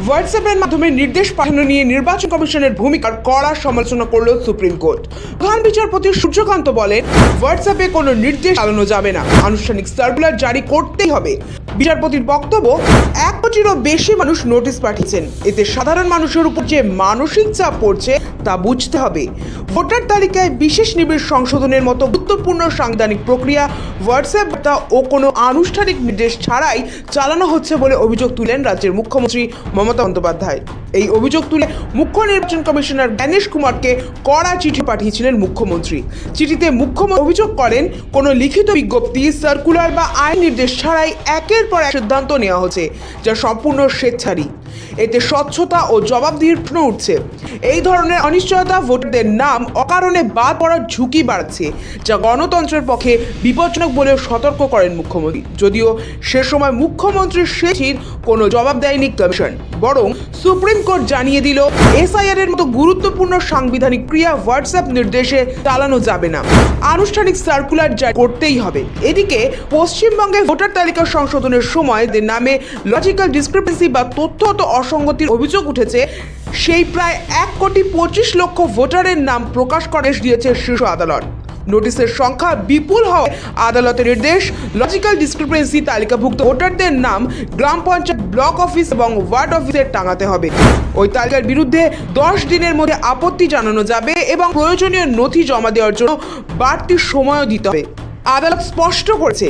হোয়াটসঅ্যাপের মাধ্যমে নির্দেশ পাঠানো নিয়ে নির্বাচন কমিশনের ভূমিকার কড়া সমালোচনা করল সুপ্রিম কোর্ট। প্রধান বিচারপতি সূর্যকান্ত বলেন, হোয়াটসঅ্যাপে কোনো নির্দেশ চালানো যাবে না, আনুষ্ঠানিক সার্কুলার জারি করতেই হবে। বিচারপতির বক্তব্য, 1 কোটিরও বেশি মানুষ নোটিশ পাঠিয়েছেন, এতে সাধারণ মানুষের উপর যে মানসিক চাপ পড়ছে তা বুঝতে হবে। ভোটার তালিকায় বিশেষ নিবিড় সংশোধনের মতো গুরুত্বপূর্ণ সাংবিধানিক প্রক্রিয়া হোয়াটসঅ্যাপ বার্তা ও কোনো আনুষ্ঠানিক নির্দেশ ছাড়াই চালানো হচ্ছে বলে অভিযোগ তুলেন রাজ্যের মুখ্যমন্ত্রী মমতা বন্দ্যোপাধ্যায়। এই অভিযোগ তুলে মুখ্য নির্বাচন কমিশনার জ্ঞানেশ কুমারকে কড়া চিঠি পাঠিয়েছিলেন মুখ্যমন্ত্রী। চিঠিতে মুখ্যমন্ত্রী অভিযোগ করেন, কোনো লিখিত বিজ্ঞপ্তি, সার্কুলার বা আইন নির্দেশ ছাড়াই একের পর এক সিদ্ধান্ত নেওয়া হচ্ছে, যা সম্পূর্ণ স্বেচ্ছারী। এতে স্বচ্ছতা ও জবাবদিহির প্রশ্ন উঠছে। এই ধরনের অনিশ্চয়তা ভোটারদের নাম অকারণে বাদ পড়ার ঝুঁকি বাড়াচ্ছে, যা গণতন্ত্রের পক্ষে বিপজ্জনক বলে সতর্ক করেন মুখ্যমন্ত্রী। যদিও সে সময় মুখ্যমন্ত্রীর সে চিঠির কোনো জবাব দেয়নি কমিশন, বরং সুপ্রিম কোর্ট জানিয়ে দিল, এসআইআর এর মতো গুরুত্বপূর্ণ সাংবিধানিক ক্রিয়া হোয়াটসঅ্যাপ নির্দেশে চালানো যাবে না, আনুষ্ঠানিক সার্কুলার জারি করতেই হবে। এদিকে পশ্চিমবঙ্গে ভোটার তালিকা সংশোধনের সময় নামে লজিক্যাল ডিসক্রিপেন্সি বা তথ্যগত অসঙ্গতির অভিযোগ উঠেছে। সেই প্রায় 1,25,00,000 ভোটারের নাম প্রকাশ করে দিয়েছে শীর্ষ আদালত। নোটিশের সংখ্যা বিপুল হওয়ায় আদালতের নির্দেশ, লজিক্যাল ডিসক্রিপেন্সি তালিকাভুক্ত ভোটারদের নাম গ্রাম পঞ্চায়েত, ব্লক অফিস এবং ওয়ার্ড অফিসে টাঙাতে হবে। ওই তালিকার বিরুদ্ধে 10 দিনের মধ্যে আপত্তি জানানো যাবে এবং প্রয়োজনীয় নথি জমা দেওয়ার জন্য বাড়তি সময়ও দিতে হবে। আদালত স্পষ্ট করেছে,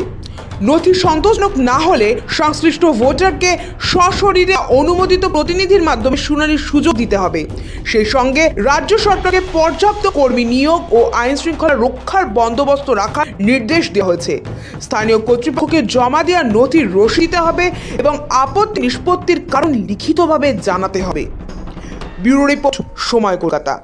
নথি সন্তোষজনক না হলে সংশ্লিষ্ট ভোটারকে সশরীরে অনুমোদিত প্রতিনিধির মাধ্যমে শুনানির সুযোগ দিতে হবে। সেই সঙ্গে রাজ্য সরকারকে পর্যাপ্ত কর্মী নিয়োগ ও আইন শৃঙ্খলা রক্ষার বন্দোবস্ত রাখার নির্দেশ দেওয়া হয়েছে। স্থানীয় কর্তৃপক্ষকে জমা দেওয়া নথির রসিদ দিতে হবে এবং আপত্তি নিষ্পত্তির কারণ লিখিতভাবে জানাতে হবে। ব্যুরো রিপোর্ট, সময়, কলকাতা।